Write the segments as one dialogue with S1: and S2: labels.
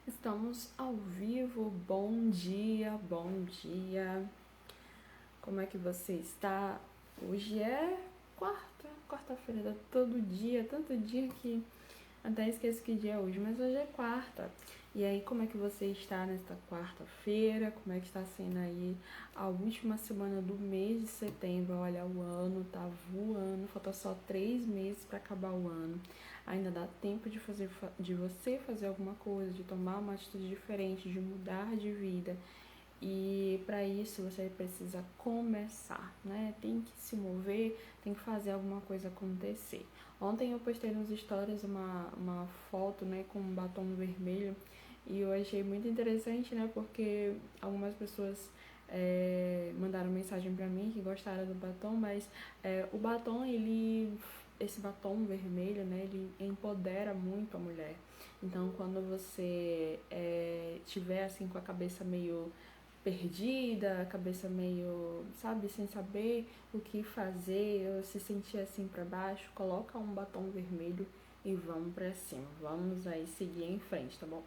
S1: Estamos ao vivo, bom dia, bom dia. Como é que você está? Hoje é quarta-feira, todo dia, tanto dia que até esqueço que dia é hoje, mas hoje é quarta. E aí, como é que você está nesta quarta-feira? Como é que está sendo aí a última semana do mês de setembro? Olha, o ano tá voando, falta só 3 meses para acabar o ano. Ainda dá tempo de você fazer alguma coisa, de tomar uma atitude diferente, de mudar de vida. E para isso você precisa começar, né? Tem que se mover, tem que fazer alguma coisa acontecer. Ontem eu postei nos stories uma foto, né, com um batom vermelho e eu achei muito interessante, né, porque algumas pessoas mandaram mensagem pra mim que gostaram do batom, mas o batom, esse batom vermelho, né, ele empodera muito a mulher. Então, quando você tiver assim com a cabeça meio perdida, a cabeça meio, sabe, sem saber o que fazer, ou se sentir assim pra baixo, coloca um batom vermelho e vamos pra cima. Vamos aí seguir em frente, tá bom?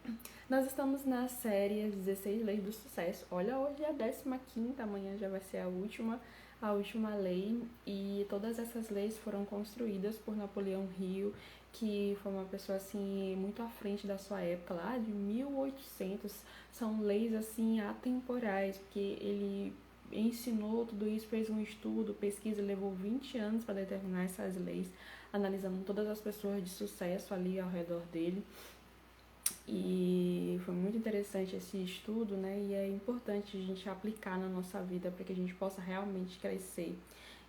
S1: Nós estamos na série As 16 Leis do Sucesso. Olha, hoje é a 15ª, amanhã já vai ser a última lei, e todas essas leis foram construídas por Napoleão Hill, que foi uma pessoa assim muito à frente da sua época, lá de 1800. São leis assim atemporais, porque ele ensinou tudo isso, fez um estudo, pesquisa, levou 20 anos para determinar essas leis, analisando todas as pessoas de sucesso ali ao redor dele. E foi muito interessante esse estudo, né? E é importante a gente aplicar na nossa vida para que a gente possa realmente crescer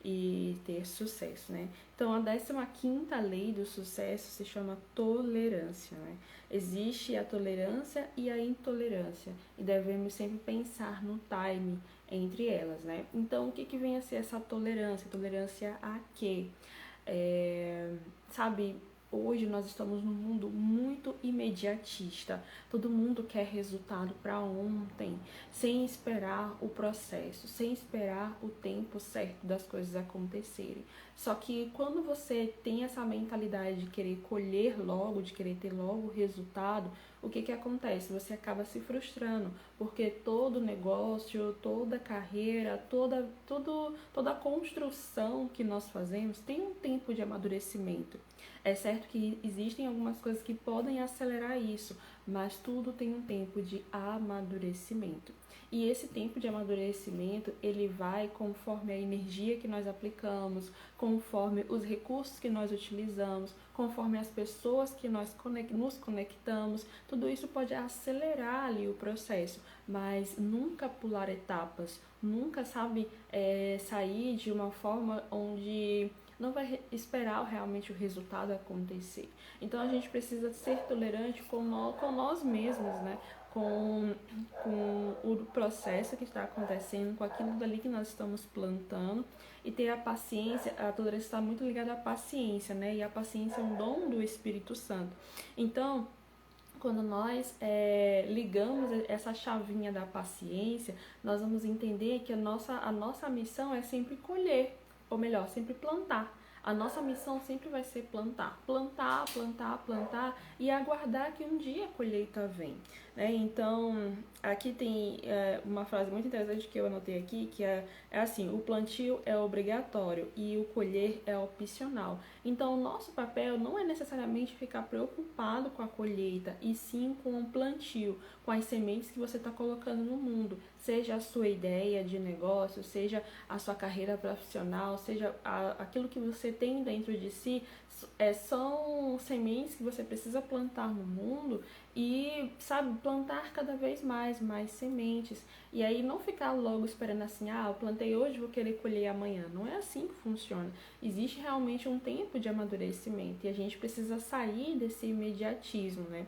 S1: e ter sucesso, né? Então, a 15ª lei do sucesso se chama tolerância, né? Existe a tolerância e a intolerância, e devemos sempre pensar no time entre elas, né? Então, o que vem a ser essa tolerância? Tolerância a quê? Sabe, hoje nós estamos num mundo muito imediatista. Todo mundo quer resultado para ontem, sem esperar o processo, sem esperar o tempo certo das coisas acontecerem. Só que quando você tem essa mentalidade de querer colher logo, de querer ter logo o resultado, o que acontece? Você acaba se frustrando, porque todo negócio, toda carreira, toda construção que nós fazemos tem um tempo de amadurecimento. É certo que existem algumas coisas que podem acelerar isso, mas tudo tem um tempo de amadurecimento. E esse tempo de amadurecimento, ele vai conforme a energia que nós aplicamos, conforme os recursos que nós utilizamos, conforme as pessoas que nós nos conectamos. Tudo isso pode acelerar ali o processo, mas nunca pular etapas, nunca, sabe, sair de uma forma onde não vai esperar realmente o resultado acontecer. Então a gente precisa ser tolerante com nós mesmos, né? Com o processo que está acontecendo, com aquilo dali que nós estamos plantando, e ter a paciência. A tolerância está muito ligada à paciência, né? E a paciência é um dom do Espírito Santo. Então, quando nós ligamos essa chavinha da paciência, nós vamos entender que a nossa missão é sempre colher, ou melhor, sempre plantar. A nossa missão sempre vai ser plantar, plantar, plantar, plantar e aguardar que um dia a colheita vem, né? Então, aqui tem uma frase muito interessante que eu anotei aqui, que é assim: o plantio é obrigatório e o colher é opcional. Então, o nosso papel não é necessariamente ficar preocupado com a colheita, e sim com o plantio, com as sementes que você está colocando no mundo, seja a sua ideia de negócio, seja a sua carreira profissional, seja aquilo que você tem dentro de si. São sementes que você precisa plantar no mundo e, sabe, plantar cada vez mais sementes. E aí não ficar logo esperando assim: eu plantei hoje, vou querer colher amanhã. Não é assim que funciona. Existe realmente um tempo de amadurecimento e a gente precisa sair desse imediatismo, né?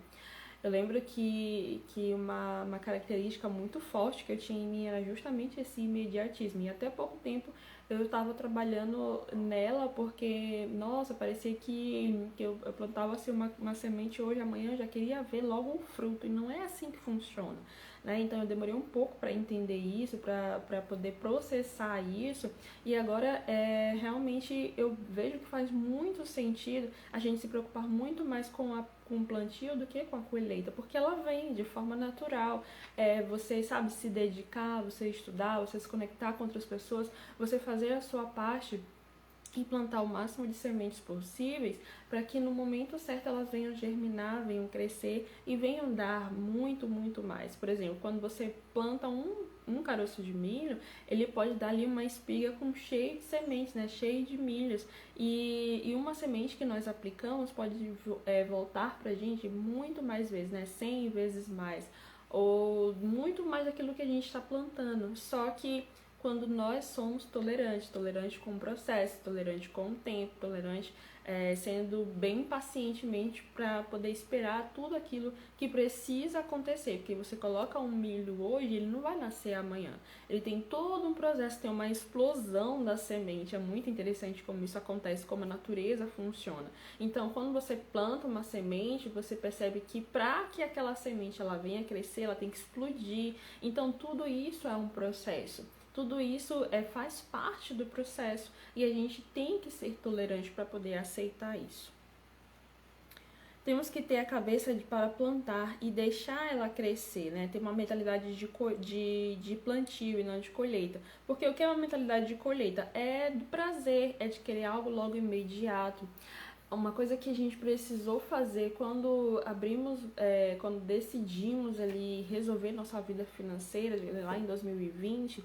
S1: Eu lembro que uma característica muito forte que eu tinha em mim era justamente esse imediatismo. E até pouco tempo eu estava trabalhando nela, porque, nossa, parecia que eu plantava assim uma semente hoje, amanhã eu já queria ver logo um fruto. E não é assim que funciona. né? Então eu demorei um pouco para entender isso, para poder processar isso, e agora realmente eu vejo que faz muito sentido a gente se preocupar muito mais com o plantio do que com a colheita, porque ela vem de forma natural. Você sabe se dedicar, você estudar, você se conectar com outras pessoas, você fazer a sua parte e plantar o máximo de sementes possíveis para que no momento certo elas venham germinar, venham crescer e venham dar muito, muito mais. Por exemplo, quando você planta um caroço de milho, ele pode dar ali uma espiga com cheio de sementes, né? Cheio de milhos. E uma semente que nós aplicamos pode voltar para a gente muito mais vezes, né? 100 vezes mais. Ou muito mais daquilo que a gente está plantando. Só que quando nós somos tolerantes com o processo, tolerante com o tempo, tolerante sendo bem pacientemente para poder esperar tudo aquilo que precisa acontecer, porque você coloca um milho hoje, ele não vai nascer amanhã, ele tem todo um processo, tem uma explosão da semente, é muito interessante como isso acontece, como a natureza funciona. Então, quando você planta uma semente, você percebe que para que aquela semente ela venha crescer, ela tem que explodir, então tudo isso é um processo. Tudo isso faz parte do processo e a gente tem que ser tolerante para poder aceitar isso. Temos que ter a cabeça para plantar e deixar ela crescer, né? Ter uma mentalidade de plantio e não de colheita. Porque o que é uma mentalidade de colheita? É do prazer, é de querer algo logo imediato. Uma coisa que a gente precisou fazer quando quando decidimos ali resolver nossa vida financeira lá em 2020,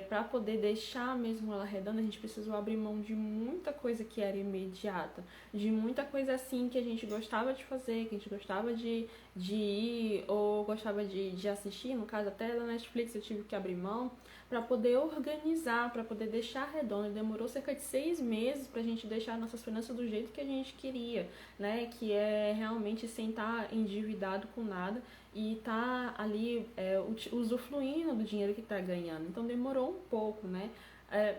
S1: para poder deixar mesmo ela redonda, a gente precisou abrir mão de muita coisa que era imediata, de muita coisa assim que a gente gostava de fazer, que a gente gostava de ir ou gostava de assistir, no caso até da Netflix eu tive que abrir mão, para poder organizar, para poder deixar redondo. Demorou cerca de 6 meses para a gente deixar nossas finanças do jeito que a gente queria, né? Que é realmente sem estar endividado com nada e tá ali usufruindo do dinheiro que está ganhando. Então demorou um pouco, né?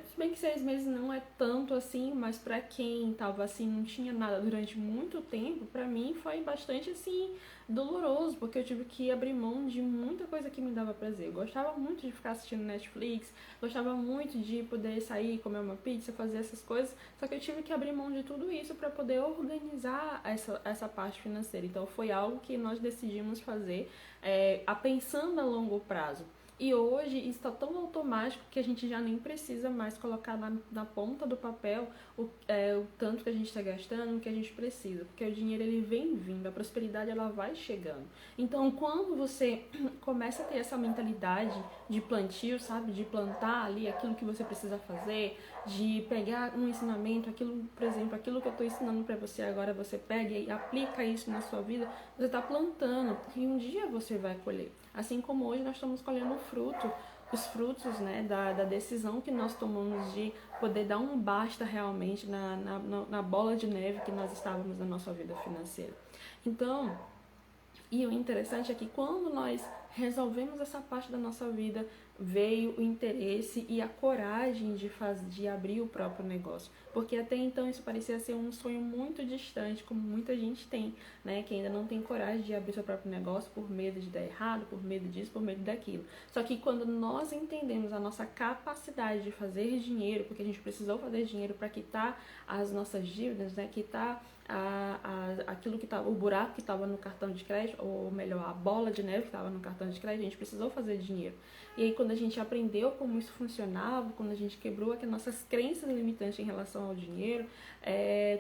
S1: Se bem que 6 meses não é tanto assim, mas para quem tava assim, não tinha nada durante muito tempo, para mim foi bastante assim doloroso, porque eu tive que abrir mão de muita coisa que me dava prazer. Eu gostava muito de ficar assistindo Netflix, gostava muito de poder sair, comer uma pizza, fazer essas coisas, só que eu tive que abrir mão de tudo isso para poder organizar essa parte financeira. Então foi algo que nós decidimos fazer pensando a longo prazo. E hoje isso está tão automático que a gente já nem precisa mais colocar na ponta do papel o tanto que a gente está gastando, o que a gente precisa. Porque o dinheiro ele vem vindo, a prosperidade ela vai chegando. Então quando você começa a ter essa mentalidade de plantio, sabe? De plantar ali aquilo que você precisa fazer, de pegar um ensinamento, aquilo, por exemplo, aquilo que eu estou ensinando para você agora, você pega e aplica isso na sua vida, você está plantando e um dia você vai colher. Assim como hoje nós estamos colhendo os frutos, né, da decisão que nós tomamos de poder dar um basta realmente na bola de neve que nós estávamos na nossa vida financeira. Então, e o interessante é que quando nós resolvemos essa parte da nossa vida, veio o interesse e a coragem de abrir o próprio negócio. Porque até então isso parecia ser um sonho muito distante, como muita gente tem, né? Que ainda não tem coragem de abrir seu próprio negócio por medo de dar errado, por medo disso, por medo daquilo. Só que quando nós entendemos a nossa capacidade de fazer dinheiro, porque a gente precisou fazer dinheiro para quitar as nossas dívidas, né? Quitar aquilo que estava, o buraco que estava no cartão de crédito, ou melhor, a bola de neve que estava no cartão de crédito, a gente precisou fazer dinheiro. E aí quando a gente aprendeu como isso funcionava, quando a gente quebrou aquelas nossas crenças limitantes em relação ao dinheiro,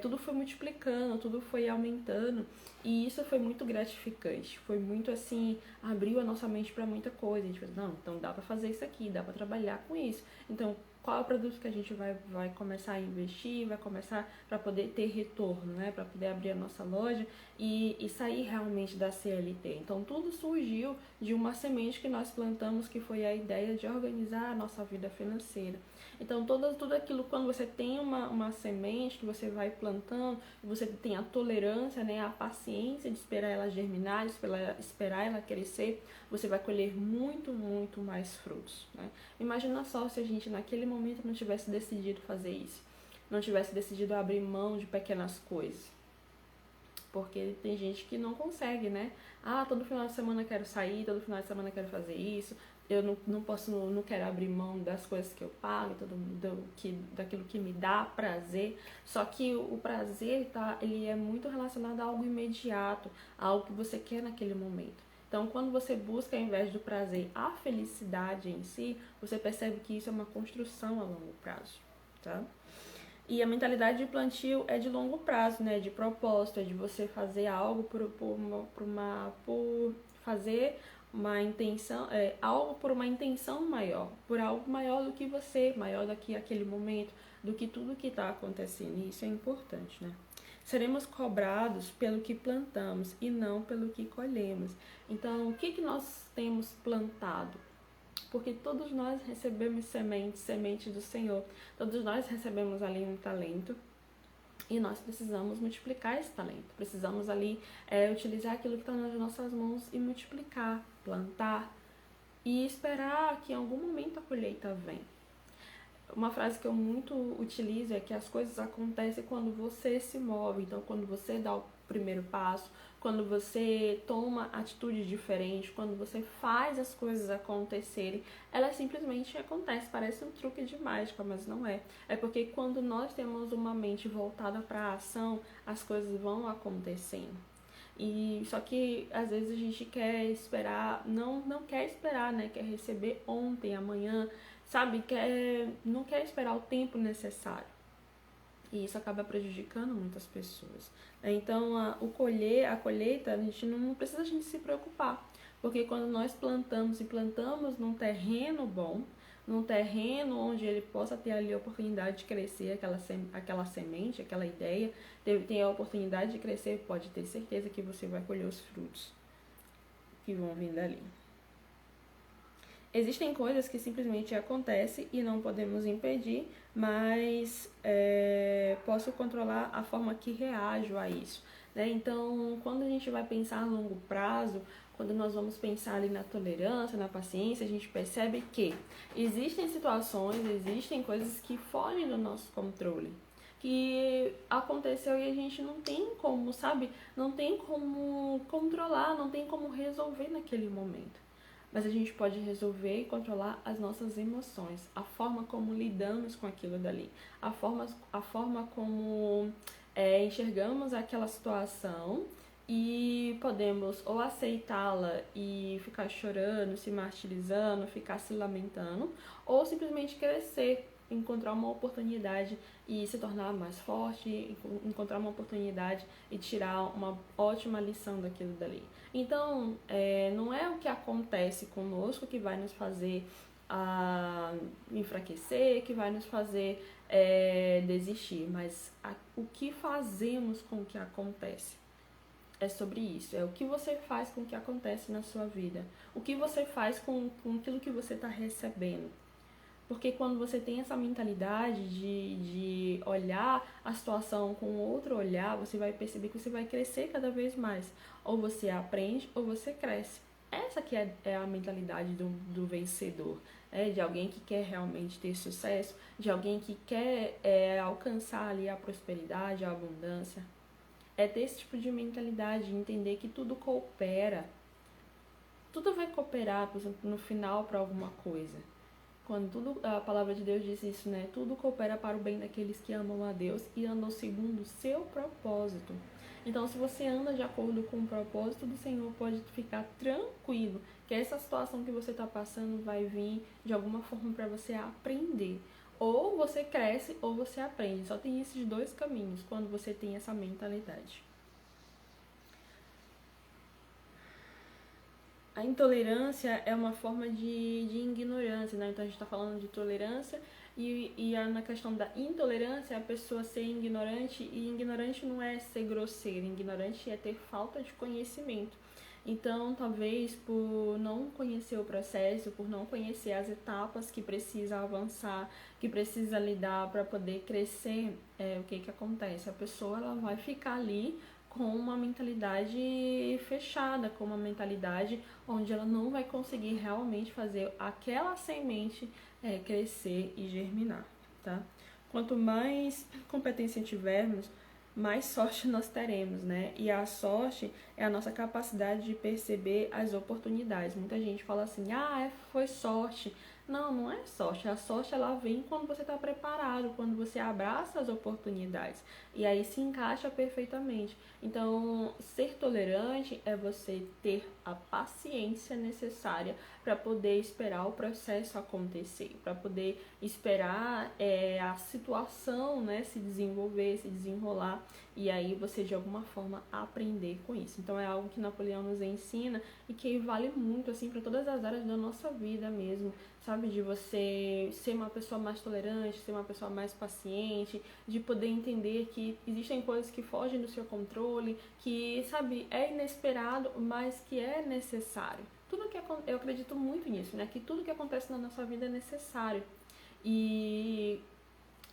S1: tudo foi multiplicando, tudo foi aumentando, e isso foi muito gratificante, foi muito assim, abriu a nossa mente para muita coisa. A gente pensou, não, então dá para fazer isso aqui, dá para trabalhar com isso. Então qual é o produto que a gente vai começar a investir, vai começar para poder ter retorno, né? Para poder abrir a nossa loja e sair realmente da CLT. Então tudo surgiu de uma semente que nós plantamos, que foi a ideia de organizar a nossa vida financeira. Então tudo aquilo, quando você tem uma semente que você vai plantando, você tem a tolerância, né, a paciência de esperar ela germinar, de esperar ela crescer, você vai colher muito, muito mais frutos, né? Imagina só se a gente naquele momento não tivesse decidido fazer isso, não tivesse decidido abrir mão de pequenas coisas. porque tem gente que não consegue, né? Ah, todo final de semana eu quero sair, todo final de semana eu quero fazer isso, eu não quero abrir mão das coisas que eu pago, daquilo que me dá prazer. Só que o prazer, tá, ele é muito relacionado a algo imediato, a algo que você quer naquele momento. Então, quando você busca, ao invés do prazer, a felicidade em si, você percebe que isso é uma construção a longo prazo, tá? E a mentalidade de plantio é de longo prazo, né? De propósito, é de você fazer algo por fazer uma intenção, algo por uma intenção maior, por algo maior do que você, maior do que aquele momento, do que tudo que está acontecendo. E isso é importante, né? Seremos cobrados pelo que plantamos e não pelo que colhemos. Então, o que nós temos plantado? Porque todos nós recebemos semente do Senhor. Todos nós recebemos ali um talento e nós precisamos multiplicar esse talento. Precisamos ali utilizar aquilo que está nas nossas mãos e multiplicar, plantar e esperar que em algum momento a colheita venha. Uma frase que eu muito utilizo é que as coisas acontecem quando você se move. Então, quando você dá o primeiro passo, quando você toma atitude diferente, quando você faz as coisas acontecerem, elas simplesmente acontecem. Parece um truque de mágica, mas não é. É porque quando nós temos uma mente voltada para a ação, as coisas vão acontecendo. E só que às vezes a gente quer esperar, não quer esperar, né? Quer receber ontem, amanhã, sabe? Não quer esperar o tempo necessário. E isso acaba prejudicando muitas pessoas. Então, a colheita, a gente não precisa se preocupar. Porque quando nós plantamos num terreno bom, num terreno onde ele possa ter ali a oportunidade de crescer aquela semente, aquela ideia, tem a oportunidade de crescer, pode ter certeza que você vai colher os frutos que vão vir dali. Existem coisas que simplesmente acontecem e não podemos impedir, mas posso controlar a forma que reajo a isso, né? Então, quando a gente vai pensar a longo prazo, quando nós vamos pensar ali na tolerância, na paciência, a gente percebe que existem situações, existem coisas que fogem do nosso controle, que aconteceu e a gente não tem como, sabe? Não tem como controlar, não tem como resolver naquele momento. Mas a gente pode resolver e controlar as nossas emoções, a forma como lidamos com aquilo dali, a forma como enxergamos aquela situação e podemos ou aceitá-la e ficar chorando, se martirizando, ficar se lamentando, ou simplesmente crescer, encontrar uma oportunidade e se tornar mais forte, encontrar uma oportunidade e tirar uma ótima lição daquilo dali. Então, não é o que acontece conosco que vai nos fazer enfraquecer, que vai nos fazer desistir, mas o que fazemos com o que acontece. É sobre isso, é o que você faz com o que acontece na sua vida, o que você faz com aquilo que você está recebendo. Porque quando você tem essa mentalidade de olhar a situação com outro olhar, você vai perceber que você vai crescer cada vez mais. Ou você aprende ou você cresce. Essa que é a mentalidade do vencedor, de alguém que quer realmente ter sucesso, de alguém que quer alcançar ali a prosperidade, a abundância. É ter esse tipo de mentalidade, entender que tudo coopera. Tudo vai cooperar, por exemplo, no final para alguma coisa. Quando a palavra de Deus diz isso, né? Tudo coopera para o bem daqueles que amam a Deus e andam segundo o seu propósito. Então, se você anda de acordo com o propósito do Senhor, pode ficar tranquilo que essa situação que você está passando vai vir de alguma forma para você aprender. Ou você cresce ou você aprende. Só tem esses dois caminhos quando você tem essa mentalidade. A intolerância é uma forma de ignorância, né? Então a gente está falando de tolerância e na questão da intolerância, a pessoa ser ignorante, e ignorante não é ser grosseiro, ignorante é ter falta de conhecimento. Então, talvez por não conhecer o processo, por não conhecer as etapas que precisa avançar, que precisa lidar para poder crescer, o que acontece? A pessoa ela vai ficar ali com uma mentalidade fechada, com uma mentalidade onde ela não vai conseguir realmente fazer aquela semente crescer e germinar, tá? Quanto mais competência tivermos, mais sorte nós teremos, né? E a sorte é a nossa capacidade de perceber as oportunidades. Muita gente fala assim, foi sorte. Não, não é sorte. A sorte, ela vem quando você está preparado, quando você abraça as oportunidades. E aí se encaixa perfeitamente. Então, ser tolerante é você ter a paciência necessária para poder esperar o processo acontecer, para poder esperar a situação, né, se desenvolver, se desenrolar, e aí você de alguma forma aprender com isso. Então é algo que Napoleão nos ensina e que vale muito assim para todas as áreas da nossa vida mesmo, sabe, de você ser uma pessoa mais tolerante, ser uma pessoa mais paciente, de poder entender que existem coisas que fogem do seu controle, que, sabe, é inesperado, mas que é necessário. Tudo que eu acredito muito nisso, né? Que tudo que acontece na nossa vida é necessário. E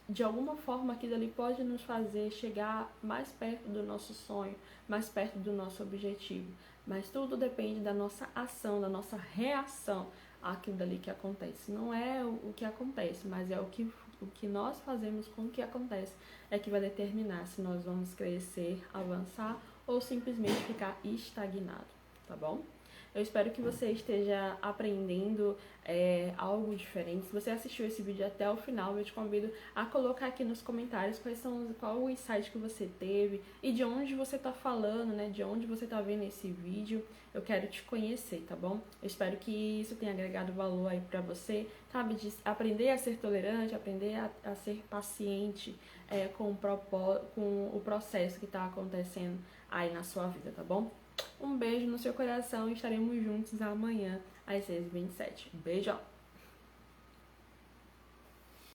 S1: de alguma forma aquilo ali pode nos fazer chegar mais perto do nosso sonho, mais perto do nosso objetivo. Mas tudo depende da nossa ação, da nossa reação àquilo dali que acontece. Não é o que acontece, mas é o que nós fazemos com o que acontece é que vai determinar se nós vamos crescer, avançar ou simplesmente ficar estagnado, tá bom? Eu espero que você esteja aprendendo algo diferente. Se você assistiu esse vídeo até o final, eu te convido a colocar aqui nos comentários qual o insight que você teve e de onde você está falando, né? De onde você está vendo esse vídeo. Eu quero te conhecer, tá bom? Eu espero que isso tenha agregado valor aí pra você, sabe? De aprender a ser tolerante, aprender a ser paciente com o processo que está acontecendo aí na sua vida, tá bom? Um beijo no seu coração e estaremos juntos amanhã às 6h27. Beijão!